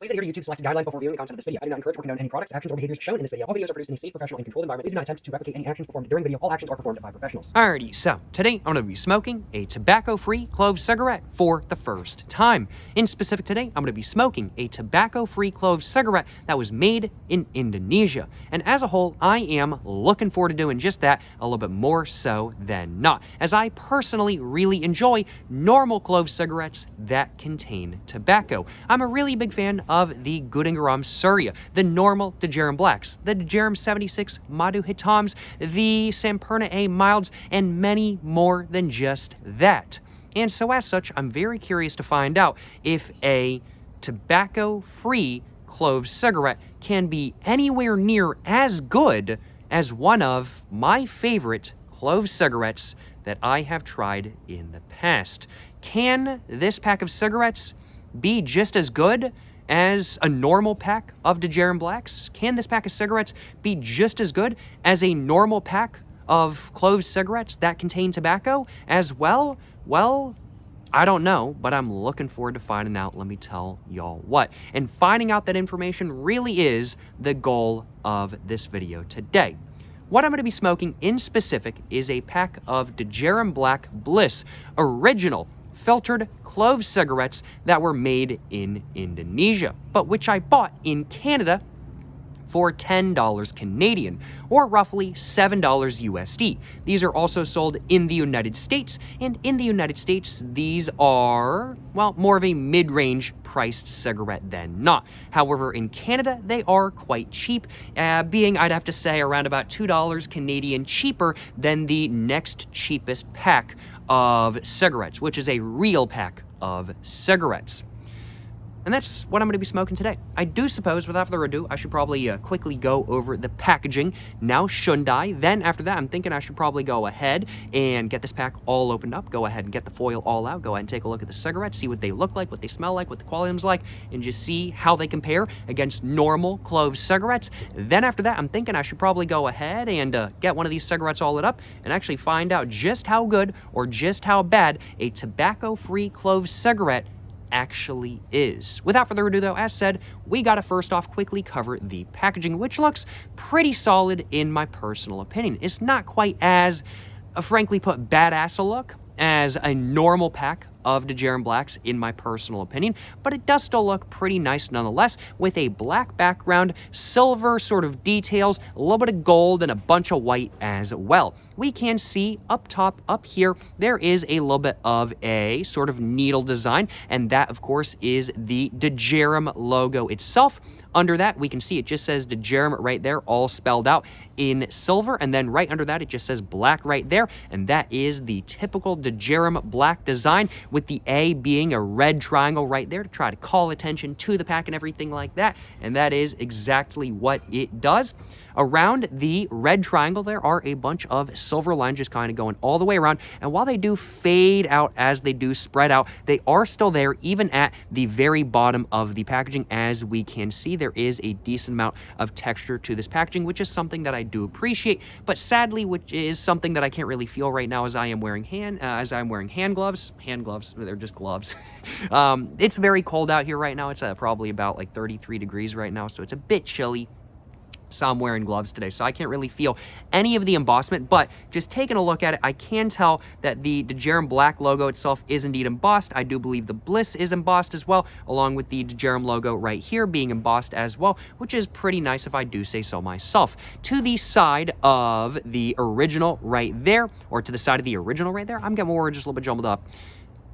Please adhere to YouTube's selected guidelines before viewing the content of this video. I do not encourage or condone any products, actions, or behaviors shown in this video. All videos are produced in a safe, professional, and controlled environment. Please do not attempt to replicate any actions performed during the video. All actions are performed by professionals. Alrighty, so today I'm going to be smoking a tobacco-free clove cigarette for the first time. In specific today, I'm going to be smoking a tobacco-free clove cigarette that was made in Indonesia. And as a whole, I am looking forward to doing just that a little bit more so than not, as I personally really enjoy normal clove cigarettes that contain tobacco. I'm a really big fan of the Djarum Surya, the normal Djarum Blacks, the Djarum 76 Madu Hitams, the Sampurna A Milds, and many more than just that. And so as such, I'm very curious to find out if a tobacco-free clove cigarette can be anywhere near as good as one of my favorite clove cigarettes that I have tried in the past. Can this pack of cigarettes be just as good as a normal pack of Djarum Blacks? Can this pack of cigarettes be just as good as a normal pack of clove cigarettes that contain tobacco as well? Well, I don't know, but I'm looking forward to finding out, let me tell y'all what. And finding out that information really is the goal of this video today. What I'm going to be smoking in specific is a pack of Djarum Black Bliss original filtered clove cigarettes that were made in Indonesia, but which I bought in Canada for $10 Canadian, or roughly $7 USD. These are also sold in the United States, and in the United States, these are, well, more of a mid-range priced cigarette than not. However, in Canada, they are quite cheap, being, I'd have to say, around about $2 Canadian cheaper than the next cheapest pack of cigarettes, which is a real pack of cigarettes. And that's what I'm going to be smoking today. I do suppose, without further ado, I should probably quickly go over the packaging now, shouldn't I? Then after that, I'm thinking I should probably go ahead and get this pack all opened up, go ahead and get the foil all out, go ahead and take a look at the cigarettes, see what they look like, what they smell like, what the quality is like, and just see how they compare against normal clove cigarettes. Then after that, I'm thinking I should probably go ahead and get one of these cigarettes all lit up and actually find out just how good or just how bad a tobacco-free clove cigarette actually is. Without further ado though, as said, we gotta first off quickly cover the packaging, which looks pretty solid in my personal opinion. It's not quite as, frankly put, badass a look as a normal pack of Djarum Blacks in my personal opinion, but it does still look pretty nice nonetheless, with a black background, silver sort of details, a little bit of gold, and a bunch of white as well. We can see up top, up here, there is a little bit of a sort of needle design, and that, of course, is the Djarum logo itself. Under that, we can see it just says Djarum right there, all spelled out in silver, and then right under that, it just says black right there, and that is the typical Djarum Black design, with the A being a red triangle right there to try to call attention to the pack and everything like that, and that is exactly what it does. Around the red triangle, there are a bunch of silver lines just kind of going all the way around, and while they do fade out as they do spread out, they are still there even at the very bottom of the packaging. As we can see, there is a decent amount of texture to this packaging, which is something that I do appreciate, but sadly, which is something that I can't really feel right now as I am wearing hand gloves. Hand gloves, they're just gloves. It's very cold out here right now. It's probably about like 33 degrees right now, so it's a bit chilly. So I'm wearing gloves today, so I can't really feel any of the embossment, but just taking a look at it, I can tell that the Djarum Black logo itself is indeed embossed. I do believe the Bliss is embossed as well, along with the Djarum logo right here being embossed as well, which is pretty nice if I do say so myself. To the side of the original right there, or to the side of the original right there, I'm getting more just a little bit jumbled up.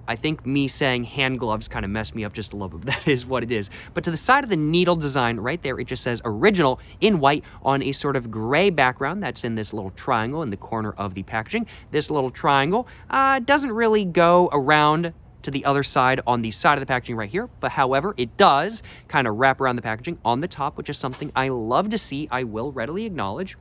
I think me saying hand gloves kind of messed me up just a little bit, but that is what it is. But to the side of the needle design right there, it just says original in white on a sort of gray background that's in this little triangle in the corner of the packaging. This little triangle doesn't really go around to the other side on the side of the packaging right here, but however, it does kind of wrap around the packaging on the top, which is something I love to see, I will readily acknowledge.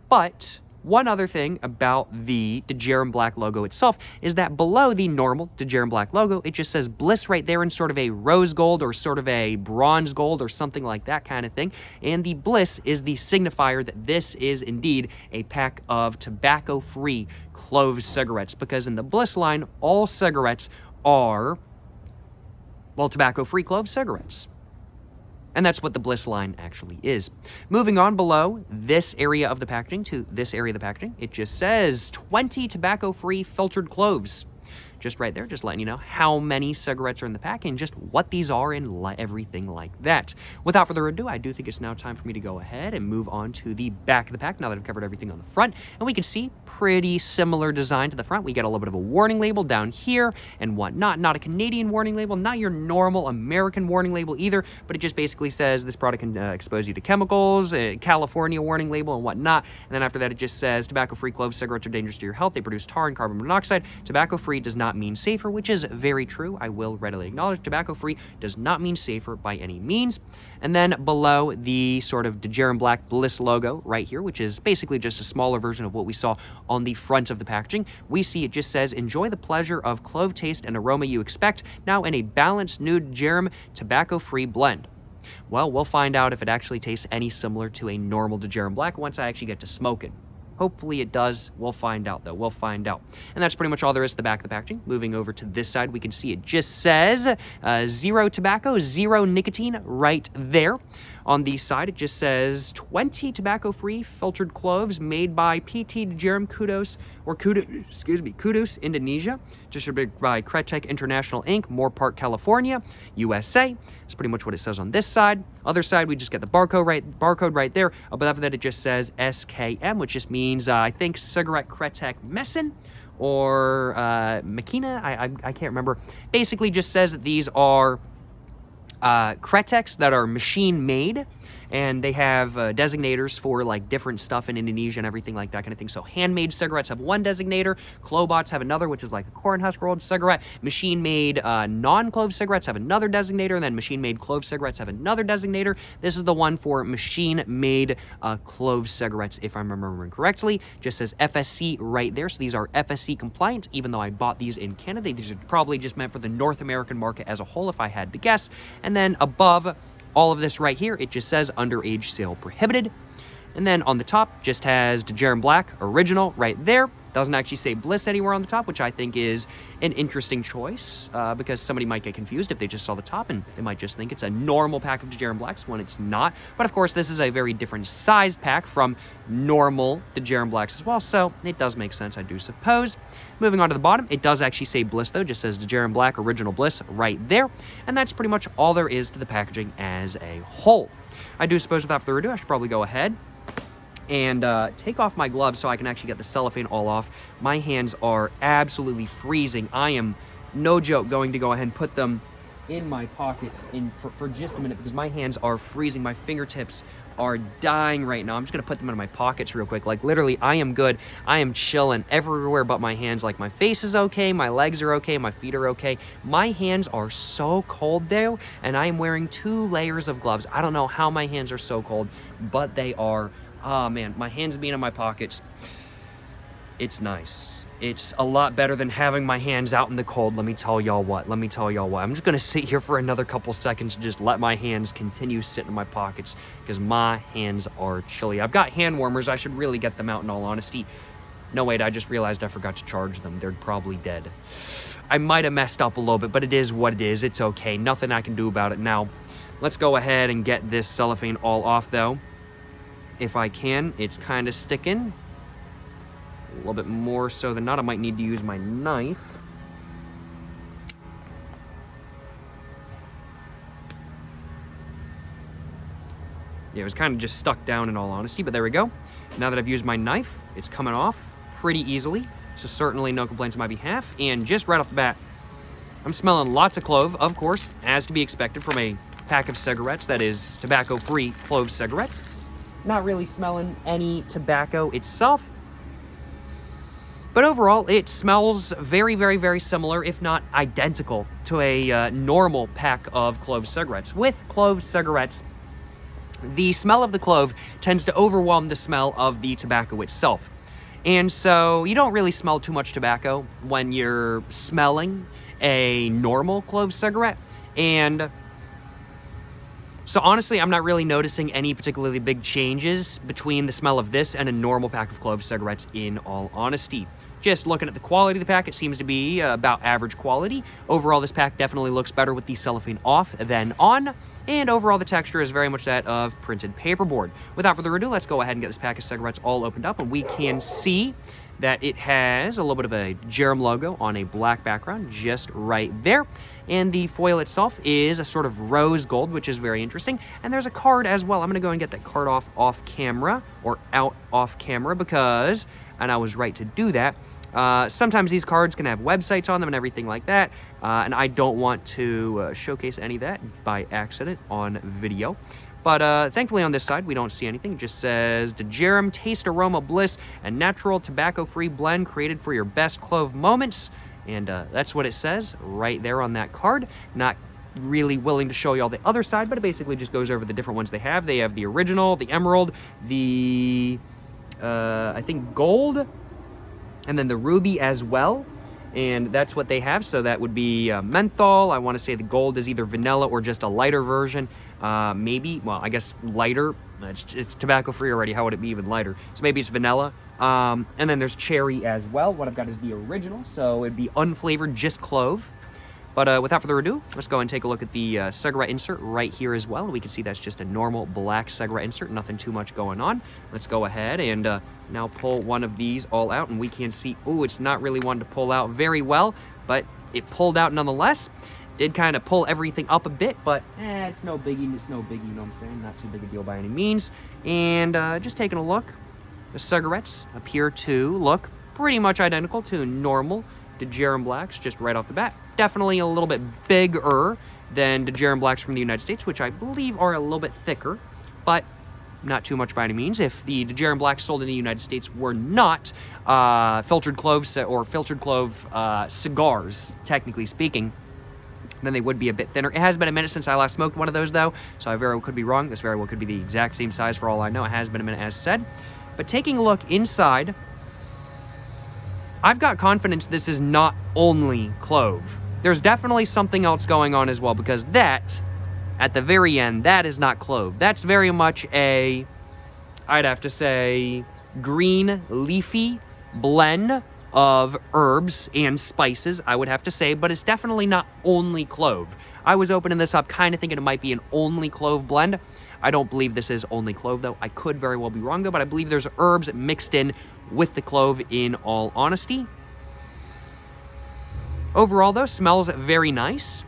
But one other thing about the Djarum Black logo itself is that below the normal Djarum Black logo, it just says Bliss right there in sort of a rose gold or sort of a bronze gold or something like that kind of thing. And the Bliss is the signifier that this is indeed a pack of tobacco-free clove cigarettes, because in the Bliss line, all cigarettes are, well, tobacco-free clove cigarettes. And that's what the Bliss line actually is. Moving on below this area of the packaging to this area of the packaging, it just says 20 tobacco-free filtered cloves. Just right there, just letting you know how many cigarettes are in the pack and just what these are and everything like that. Without further ado, I do think it's now time for me to go ahead and move on to the back of the pack now that I've covered everything on the front. And we can see pretty similar design to the front. We get a little bit of a warning label down here and whatnot. Not a Canadian warning label, not your normal American warning label either, but it just basically says this product can expose you to chemicals, California warning label and whatnot. And then after that, it just says tobacco-free clove cigarettes are dangerous to your health. They produce tar and carbon monoxide. Tobacco-free does not mean safer, which is very true. I will readily acknowledge tobacco-free does not mean safer by any means. And then below the sort of Djarum Black Bliss logo right here, which is basically just a smaller version of what we saw on the front of the packaging, we see it just says, enjoy the pleasure of clove taste and aroma you expect, now in a balanced nude Djarum tobacco-free blend. Well, we'll find out if it actually tastes any similar to a normal Djarum Black once I actually get to smoke it. Hopefully it does. We'll find out, though. We'll find out. And that's pretty much all there is to the back of the packaging. Moving over to this side, we can see it just says zero tobacco, zero nicotine right there. On the side, it just says 20 tobacco-free filtered cloves made by PT Djarum Kudos Indonesia, distributed by Kretek International Inc., Moore Park, California, USA. That's pretty much what it says on this side. Other side, we just get the barcode right there. But after that, it just says SKM, which just means, I think, Cigarette Kretek Messen or Makina. I can't remember. Basically just says that these are Kreteks that are machine made, and they have designators for like different stuff in Indonesia and everything like that kind of thing. So handmade cigarettes have one designator, Clobots have another, which is like a corn husk rolled cigarette. Machine made non-clove cigarettes have another designator, and then machine made clove cigarettes have another designator. This is the one for machine made clove cigarettes, if I'm remembering correctly. Just says FSC right there. So these are FSC compliant, even though I bought these in Canada. These are probably just meant for the North American market as a whole, if I had to guess. And then above all of this right here, it just says underage sale prohibited. And then on the top, just has Djarum Black Original right there. Doesn't actually say Bliss anywhere on the top, which I think is an interesting choice because somebody might get confused if they just saw the top and they might just think it's a normal pack of Djarum Blacks when it's not. But of course, this is a very different sized pack from normal Djarum Blacks as well, so it does make sense, I do suppose. Moving on to the bottom, it does actually say Bliss though, just says Djarum Black Original Bliss right there. And that's pretty much all there is to the packaging as a whole. I do suppose without further ado, I should probably go ahead and take off my gloves so I can actually get the cellophane all off. My hands are absolutely freezing. I am, no joke, going to go ahead and put them in my pockets for just a minute because my hands are freezing. My fingertips are dying right now. I'm just going to put them in my pockets real quick. Like, literally, I am good. I am chilling everywhere but my hands. Like, my face is okay, my legs are okay, my feet are okay. My hands are so cold, though, and I am wearing 2 layers of gloves. I don't know how my hands are so cold, but they are. Oh man, my hands being in my pockets, it's nice. It's a lot better than having my hands out in the cold, let me tell y'all what. I'm just gonna sit here for another couple seconds and just let my hands continue sitting in my pockets because my hands are chilly. I've got hand warmers, I should really get them out in all honesty. No, wait, I just realized I forgot to charge them. They're probably dead. I might have messed up a little bit, but it is what it is. It's okay, nothing I can do about it now. Let's go ahead and get this cellophane all off though. If I can, it's kind of sticking. A little bit more so than not. I might need to use my knife. Yeah, it was kind of just stuck down in all honesty, but there we go. Now that I've used my knife, it's coming off pretty easily. So certainly no complaints on my behalf. And just right off the bat, I'm smelling lots of clove, of course, as to be expected from a pack of cigarettes that is tobacco-free clove cigarettes. Not really smelling any tobacco itself. But overall, it smells very, very, very similar, if not identical, to a normal pack of clove cigarettes. With clove cigarettes, the smell of the clove tends to overwhelm the smell of the tobacco itself. And so you don't really smell too much tobacco when you're smelling a normal clove cigarette. And So honestly, I'm not really noticing any particularly big changes between the smell of this and a normal pack of clove cigarettes, in all honesty. Just looking at the quality of the pack, it seems to be about average quality. Overall, this pack definitely looks better with the cellophane off than on. And overall, the texture is very much that of printed paperboard. Without further ado, let's go ahead and get this pack of cigarettes all opened up. And we can see that it has a little bit of a Djarum logo on a black background just right there. And the foil itself is a sort of rose gold, which is very interesting. And there's a card as well. I'm going to go and get that card off camera, or out off camera, because, and I was right to do that, sometimes these cards can have websites on them and everything like that, and I don't want to showcase any of that by accident on video. But thankfully on this side, we don't see anything. It just says, Djarum Taste Aroma Bliss, a natural tobacco-free blend created for your best clove moments. And that's what it says right there on that card. Not really willing to show you all the other side, but it basically just goes over the different ones they have. They have the original, the emerald, the, I think, gold, and then the ruby as well. And that's what they have. So that would be menthol. I want to say the gold is either vanilla or just a lighter version. Maybe, well, I guess lighter. It's tobacco free already. How would it be even lighter? So maybe it's vanilla. And then there's cherry as well. What I've got is the original. So it'd be unflavored, just clove. But without further ado, let's go and take a look at the cigarette insert right here as well. We can see that's just a normal black cigarette insert, nothing too much going on. Let's go ahead and now pull one of these all out, and we can see, oh, it's not really one to pull out very well, but it pulled out nonetheless. Did kind of pull everything up a bit, but it's no biggie, you know what I'm saying? Not too big a deal by any means. And just taking a look, the cigarettes appear to look pretty much identical to normal Djarum Blacks just right off the bat. Definitely a little bit bigger than Djarum Blacks from the United States, which I believe are a little bit thicker, but not too much by any means. If the Djarum Blacks sold in the United States were not filtered cloves or filtered clove cigars, technically speaking, then they would be a bit thinner. It has been a minute since I last smoked one of those, though, so I very well could be wrong. This very well could be the exact same size for all I know. It has been a minute, as said. But taking a look inside, I've got confidence this is not only clove. There's definitely something else going on as well, because that, at the very end, that is not clove. That's very much a, I'd have to say, green leafy blend of herbs and spices, I would have to say, but it's definitely not only clove. I was opening this up kind of thinking it might be an only clove blend. I don't believe this is only clove, though. I could very well be wrong, though, but I believe there's herbs mixed in with the clove, in all honesty. Overall, though, smells very nice.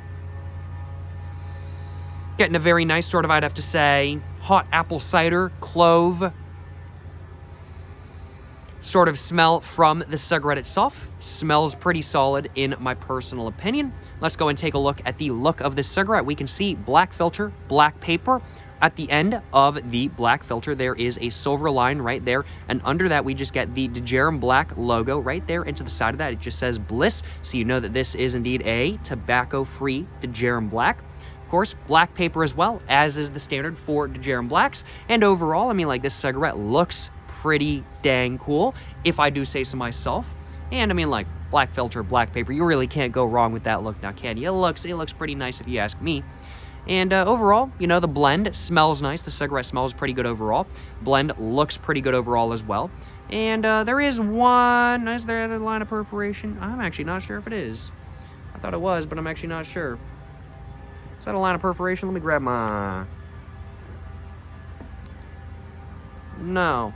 Getting a very nice sort of, I'd have to say, hot apple cider, clove sort of smell from the cigarette itself. Smells pretty solid in my personal opinion. Let's go and take a look at the look of this cigarette. We can see black filter, black paper. At the end of the black filter, there is a silver line right there, and under that, we just get the Djarum Black logo right there. Into the side of that, it just says Bliss, so you know that this is indeed a tobacco-free Djarum Black. Of course, black paper as well, as is the standard for Djarum Blacks. And overall, I mean, like, this cigarette looks pretty dang cool, if I do say so myself. And I mean, like, black filter, black paper, you really can't go wrong with that look now, can you? It looks pretty nice if you ask me. And overall, you know, the blend smells nice. The cigarette smells pretty good overall. Blend looks pretty good overall as well. And there is one, is there a line of perforation? I'm actually not sure if it is. I thought it was, but I'm actually not sure. Is that a line of perforation? Let me grab my... No.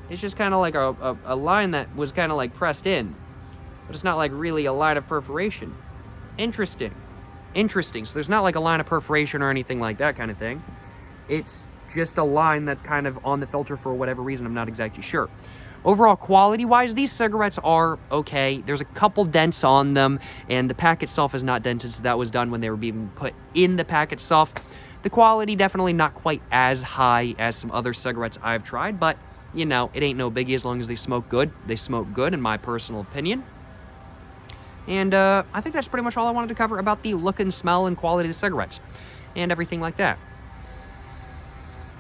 It's just kind of like a line that was kind of like pressed in. But it's not like really a line of perforation. Interesting. Interesting. So there's not like a line of perforation or anything like that kind of thing. It's just a line that's kind of on the filter for whatever reason. I'm not exactly sure. Overall, quality-wise, these cigarettes are okay. There's a couple dents on them, and the pack itself is not dented, so that was done when they were being put in the pack itself. The quality definitely not quite as high as some other cigarettes I've tried, but, you know, it ain't no biggie as long as they smoke good. They smoke good, in my personal opinion. And I think that's pretty much all I wanted to cover about the look and smell and quality of the cigarettes and everything like that.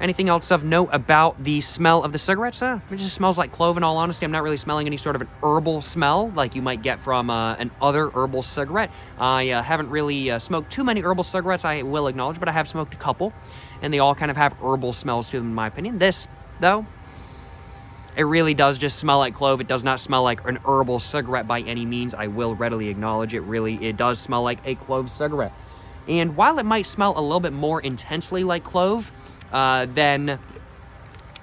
Anything else of note about the smell of the cigarettes? It just smells like clove, in all honesty. I'm not really smelling any sort of an herbal smell like you might get from an other herbal cigarette. I haven't really smoked too many herbal cigarettes, I will acknowledge, but I have smoked a couple, and they all kind of have herbal smells to them, in my opinion. This, though, it really does just smell like clove. It does not smell like an herbal cigarette by any means. I will readily acknowledge it does smell like a clove cigarette. And while it might smell a little bit more intensely like clove than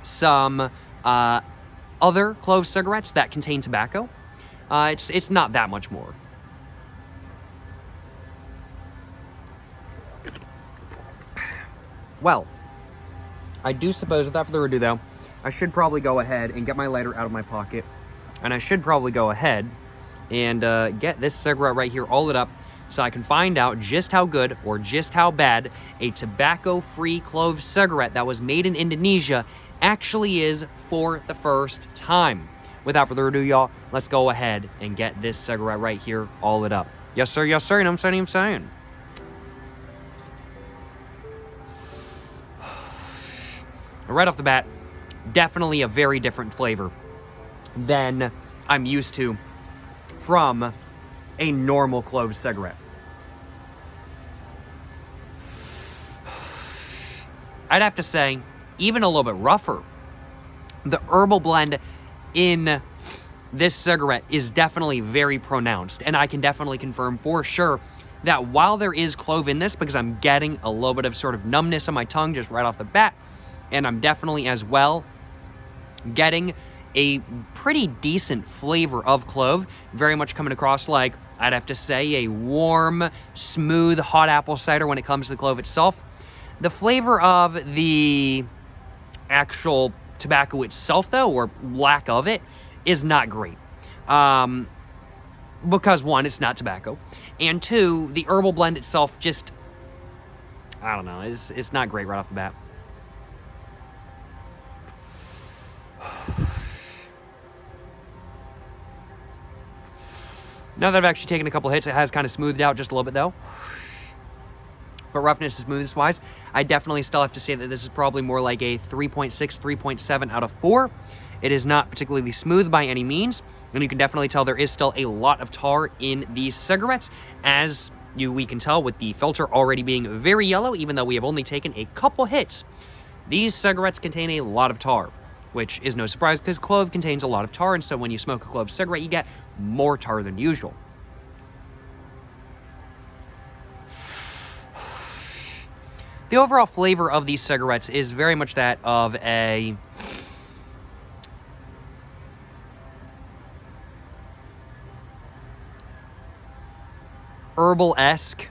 some other clove cigarettes that contain tobacco, it's not that much more. Well, I do suppose, without further ado though, I should probably go ahead and get my lighter out of my pocket, and I should probably go ahead and get this cigarette right here, all lit up, so I can find out just how good or just how bad a tobacco-free clove cigarette that was made in Indonesia actually is for the first time. Without further ado, y'all, let's go ahead and get this cigarette right here, all lit up. Yes, sir, you know what I'm saying. Right off the bat, definitely a very different flavor than I'm used to from a normal clove cigarette. I'd have to say, even a little bit rougher. The herbal blend in this cigarette is definitely very pronounced, and I can definitely confirm for sure that while there is clove in this, because I'm getting a little bit of sort of numbness on my tongue just right off the bat, and I'm definitely as well getting a pretty decent flavor of clove, very much coming across like, I'd have to say, a warm, smooth, hot apple cider when it comes to the clove itself. The flavor of the actual tobacco itself, though, or lack of it, is not great. Because, one, it's not tobacco, and two, the herbal blend itself just, I don't know, it's not great right off the bat. Now that I've actually taken a couple hits, it has kind of smoothed out just a little bit, though. But roughness and smoothness-wise, I definitely still have to say that this is probably more like a 3.6, 3.7 out of 4. It is not particularly smooth by any means, and you can definitely tell there is still a lot of tar in these cigarettes, as we can tell with the filter already being very yellow, even though we have only taken a couple hits. These cigarettes contain a lot of tar, which is no surprise because clove contains a lot of tar, and so when you smoke a clove cigarette, you get more tar than usual. The overall flavor of these cigarettes is very much that of a herbal-esque.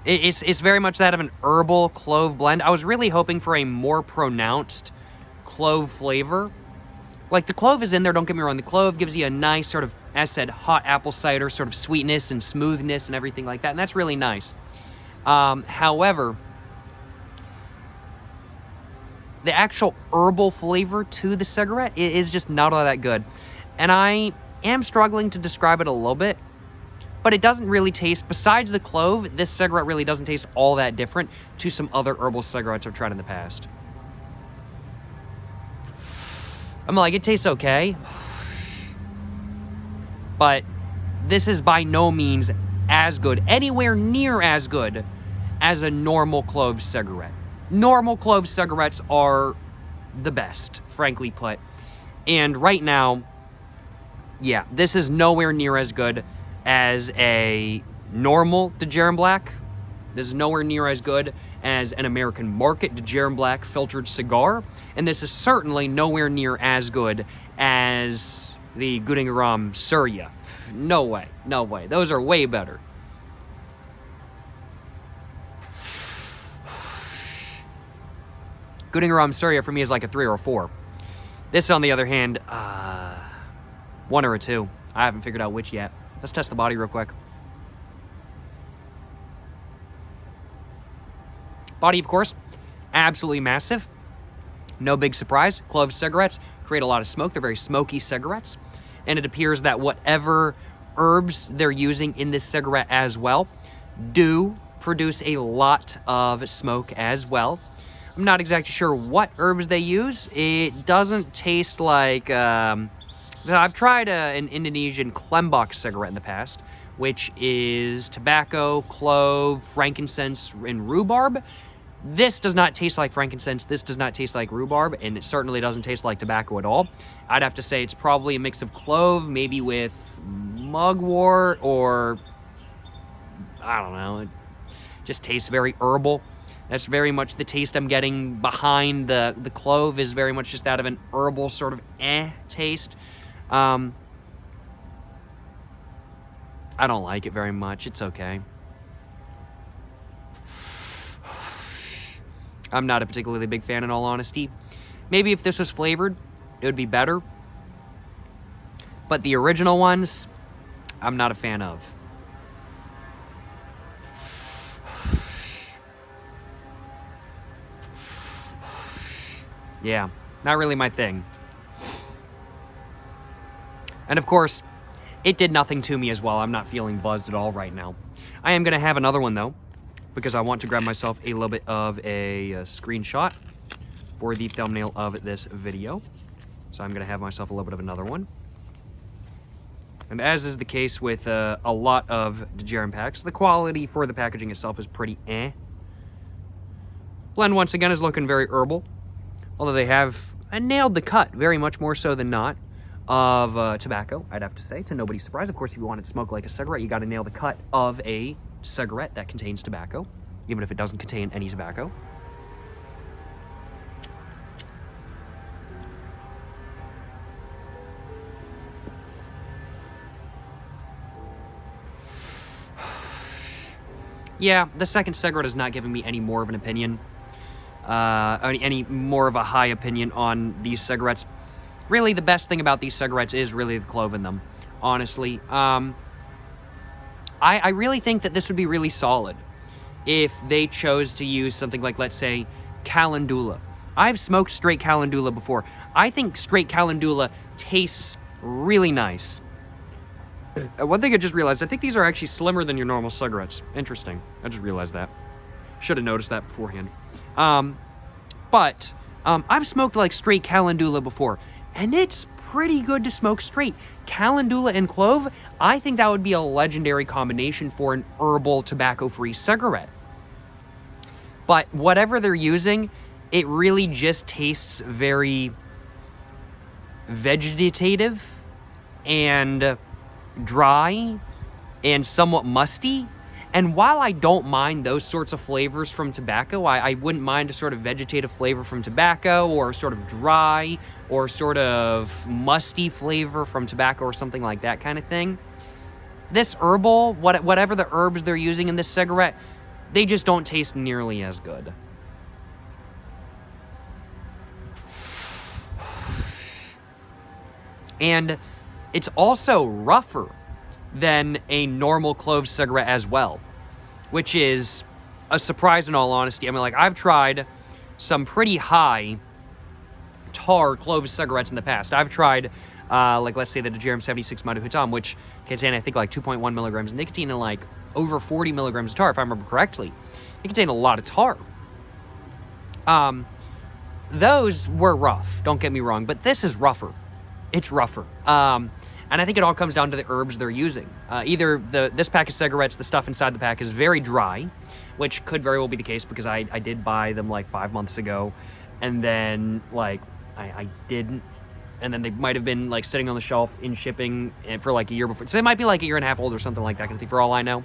It's very much that of an herbal clove blend. I was really hoping for a more pronounced clove flavor. Like, the clove is in there, don't get me wrong. The clove gives you a nice sort of, as said, hot apple cider sort of sweetness and smoothness and everything like that, and that's really nice. However, the actual herbal flavor to the cigarette is just not all that good. And I am struggling to describe it a little bit, but it doesn't really taste, besides the clove, this cigarette really doesn't taste all that different to some other herbal cigarettes I've tried in the past. I'm like, it tastes okay, but this is by no means as good, anywhere near as good as a normal clove cigarette. Normal clove cigarettes are the best, frankly put. And right now, yeah, this is nowhere near as good as a normal Djarum Black. This is nowhere near as good as an American market Djarum Black filtered cigar. And this is certainly nowhere near as good as the Djarum Surya. No way, no way. Those are way better. Djarum Surya for me is like a 3 or a 4. This, on the other hand, 1 or a 2. I haven't figured out which yet. Let's test the body real quick. Body, of course, absolutely massive. No big surprise. Clove cigarettes create a lot of smoke. They're very smoky cigarettes. And it appears that whatever herbs they're using in this cigarette as well do produce a lot of smoke as well. I'm not exactly sure what herbs they use. It doesn't taste like... I've tried an Indonesian Klembok cigarette in the past, which is tobacco, clove, frankincense, and rhubarb. This does not taste like frankincense, this does not taste like rhubarb, and it certainly doesn't taste like tobacco at all. I'd have to say it's probably a mix of clove, maybe with mugwort, or... I don't know, it just tastes very herbal. That's very much the taste I'm getting behind the clove, is very much just that of an herbal sort of taste. I don't like it very much, it's okay. I'm not a particularly big fan, in all honesty. Maybe if this was flavored, it would be better. But the original ones, I'm not a fan of. Yeah, not really my thing. And of course, it did nothing to me as well. I'm not feeling buzzed at all right now. I am going to have another one, though, because I want to grab myself a little bit of a screenshot for the thumbnail of this video. So I'm going to have myself a little bit of another one. And as is the case with a lot of Djarum packs, the quality for the packaging itself is pretty Blend, once again, is looking very herbal. Although they have nailed the cut, very much more so than not, of tobacco, I'd have to say, to nobody's surprise. Of course, if you want it to smoke like a cigarette, you got to nail the cut of a cigarette that contains tobacco, even if it doesn't contain any tobacco. Yeah, the second cigarette is not giving me any more of an opinion, any more of a high opinion on these cigarettes. Really, the best thing about these cigarettes is really the clove in them, honestly. I really think that this would be really solid if they chose to use something like, let's say, calendula. I've smoked straight calendula before. I think straight calendula tastes really nice. One thing I just realized, I think these are actually slimmer than your normal cigarettes. Interesting. I just realized that. Should have noticed that beforehand. But I've smoked like straight calendula before, and it's pretty good to smoke straight. Calendula and clove, I think that would be a legendary combination for an herbal tobacco-free cigarette. But whatever they're using, it really just tastes very vegetative and dry and somewhat musty. And while I don't mind those sorts of flavors from tobacco, I wouldn't mind a sort of vegetative flavor from tobacco, or sort of dry, or sort of musty flavor from tobacco, or something like that kind of thing. This herbal, whatever the herbs they're using in this cigarette, they just don't taste nearly as good. And it's also rougher than a normal clove cigarette as well, which is a surprise in all honesty. I mean, like, I've tried some pretty high tar clove cigarettes in the past. I've tried, like, let's say the Djarum 76 Madu Hitam, which contain, I think, like 2.1 milligrams of nicotine and like over 40 milligrams of tar, if I remember correctly. They contain a lot of tar. Those were rough, don't get me wrong, but this is rougher. It's rougher. And I think it all comes down to the herbs they're using. Either this pack of cigarettes, the stuff inside the pack is very dry, which could very well be the case because I did buy them like 5 months ago, and then like I didn't, and then they might have been like sitting on the shelf in shipping for like a year before. So they might be like a year and a half old or something like that, kind of thing, for all I know.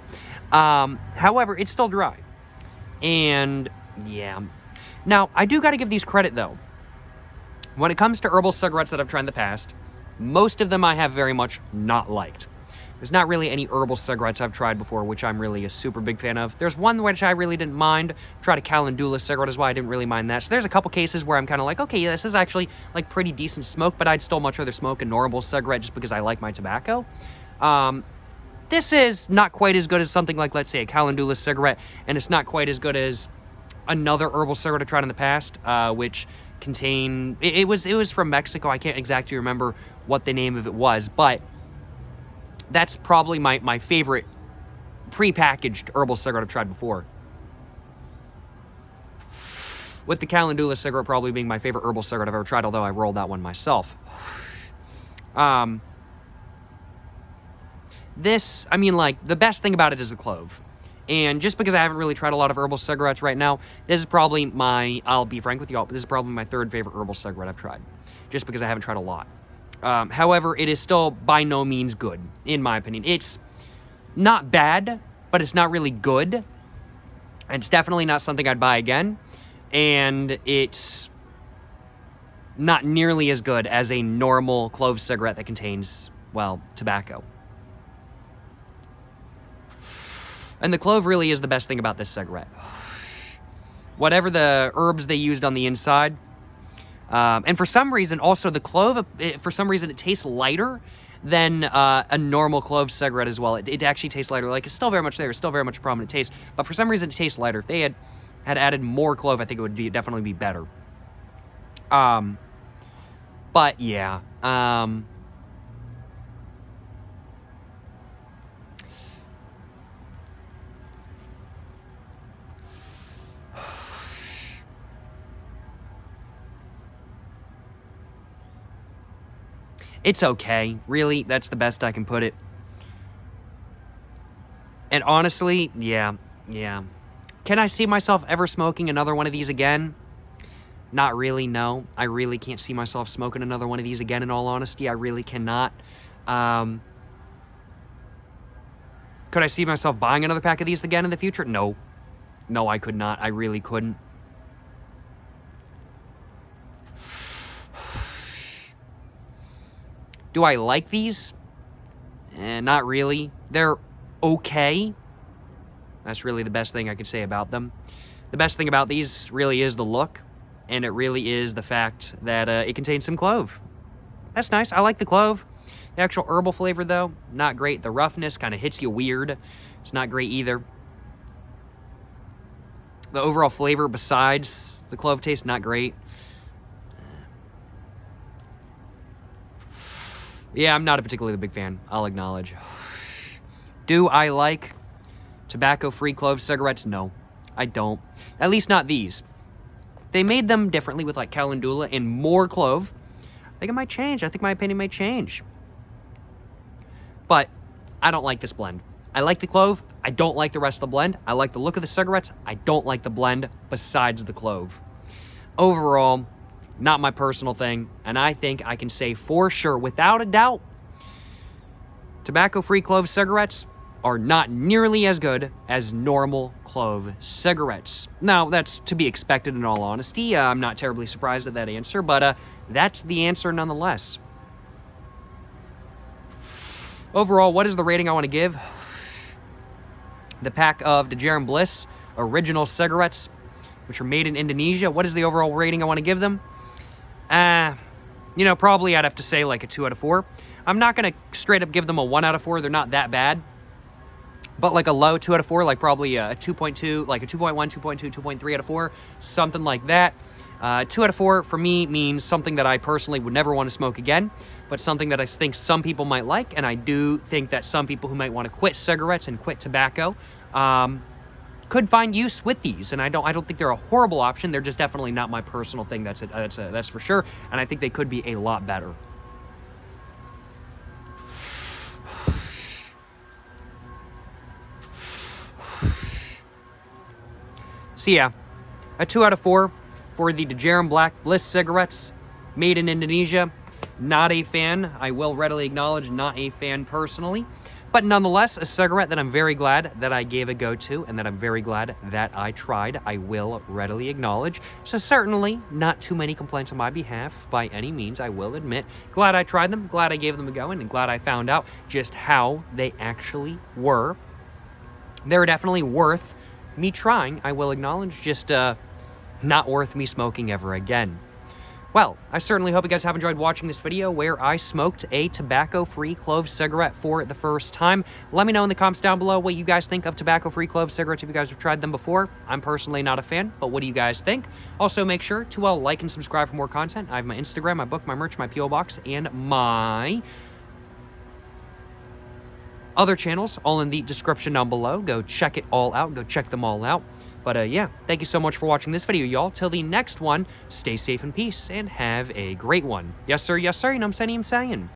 However, it's still dry. And yeah. Now, I do got to give these credit though. When it comes to herbal cigarettes that I've tried in the past, most of them I have very much not liked. There's not really any herbal cigarettes I've tried before which I'm really a super big fan of. There's one which I really didn't mind. I tried a calendula cigarette as well. I didn't really mind that. So there's a couple cases where I'm kind of like, okay, yeah, this is actually like pretty decent smoke, but I'd still much rather smoke a normal cigarette just because I like my tobacco. This is not quite as good as something like, let's say, a calendula cigarette, and it's not quite as good as another herbal cigarette I tried in the past, which contained... It was from Mexico. I can't exactly remember what the name of it was, but that's probably my favorite pre-packaged herbal cigarette I've tried before. with the Calendula cigarette probably being my favorite herbal cigarette I've ever tried, although I rolled that one myself. This, I mean, like, the best thing about it is the clove. And just because I haven't really tried a lot of herbal cigarettes right now, this is probably my, I'll be frank with y'all, but this is probably my third favorite herbal cigarette I've tried. Just because I haven't tried a lot. However, it is still by no means good, in my opinion. It's not bad, but it's not really good. It's definitely not something I'd buy again. And it's not nearly as good as a normal clove cigarette that contains, well, tobacco. And the clove really is the best thing about this cigarette. Whatever the herbs they used on the inside, and for some reason, also the clove, for some reason, it tastes lighter than a normal clove cigarette as well. It actually tastes lighter. Like, it's still very much there. It's still very much a prominent taste. But for some reason, it tastes lighter. If they had added more clove, I think it would definitely be better. But, yeah. It's okay. Really, that's the best I can put it. And honestly, yeah. Can I see myself ever smoking another one of these again? Not really, no. I really can't see myself smoking another one of these again, in all honesty. I really cannot. Could I see myself buying another pack of these again in the future? No. No, I could not. I really couldn't. Do I like these? Not really. They're okay. That's really the best thing I could say about them. The best thing about these really is the look, and it really is the fact that it contains some clove. That's nice. I like the clove. The actual herbal flavor, though, not great. The roughness kind of hits you weird. It's not great either. The overall flavor, besides the clove taste, not great. Yeah, I'm not a particularly big fan, I'll acknowledge. Do I like tobacco-free clove cigarettes? No, I don't. At least not these. They made them differently with, like, calendula and more clove. I think it might change. I think my opinion might change. But I don't like this blend. I like the clove. I don't like the rest of the blend. I like the look of the cigarettes. I don't like the blend besides the clove. Overall, not my personal thing, and I think I can say for sure, without a doubt, tobacco-free clove cigarettes are not nearly as good as normal clove cigarettes. Now, that's to be expected in all honesty. I'm not terribly surprised at that answer, but that's the answer nonetheless. Overall, what is the rating I want to give? The pack of Djarum Bliss original cigarettes, which are made in Indonesia, what is the overall rating I want to give them? You know, probably I'd have to say like a 2 out of 4. I'm not going to straight up give them a 1 out of 4. They're not that bad. But like a low 2 out of 4, like probably a 2.2, like a 2.1, 2.2, 2.3 out of 4, something like that. 2 out of 4 for me means something that I personally would never want to smoke again, but something that I think some people might like, and I do think that some people who might want to quit cigarettes and quit tobacco could find use with these, and I don't think they're a horrible option. They're just definitely not my personal thing. That's for sure, and I think they could be a lot better. So yeah, a 2 out of 4 for the Djarum Black Bliss cigarettes made in Indonesia. Not a fan. I will readily acknowledge, not a fan personally. But nonetheless, a cigarette that I'm very glad that I gave a go to and that I'm very glad that I tried. I will readily acknowledge. So certainly not too many complaints on my behalf by any means, I will admit. Glad I tried them, glad I gave them a go, and glad I found out just how they actually were. They're definitely worth me trying, I will acknowledge, just not worth me smoking ever again. Well, I certainly hope you guys have enjoyed watching this video where I smoked a tobacco-free clove cigarette for the first time. Let me know in the comments down below what you guys think of tobacco-free clove cigarettes if you guys have tried them before. I'm personally not a fan, but what do you guys think? Also, make sure to like and subscribe for more content. I have my Instagram, my book, my merch, my P.O. Box, and my other channels all in the description down below. Go check it all out. Go check them all out. But yeah, thank you so much for watching this video, y'all. Till the next one, stay safe and peace, and have a great one. Yes, sir, you know what I'm saying?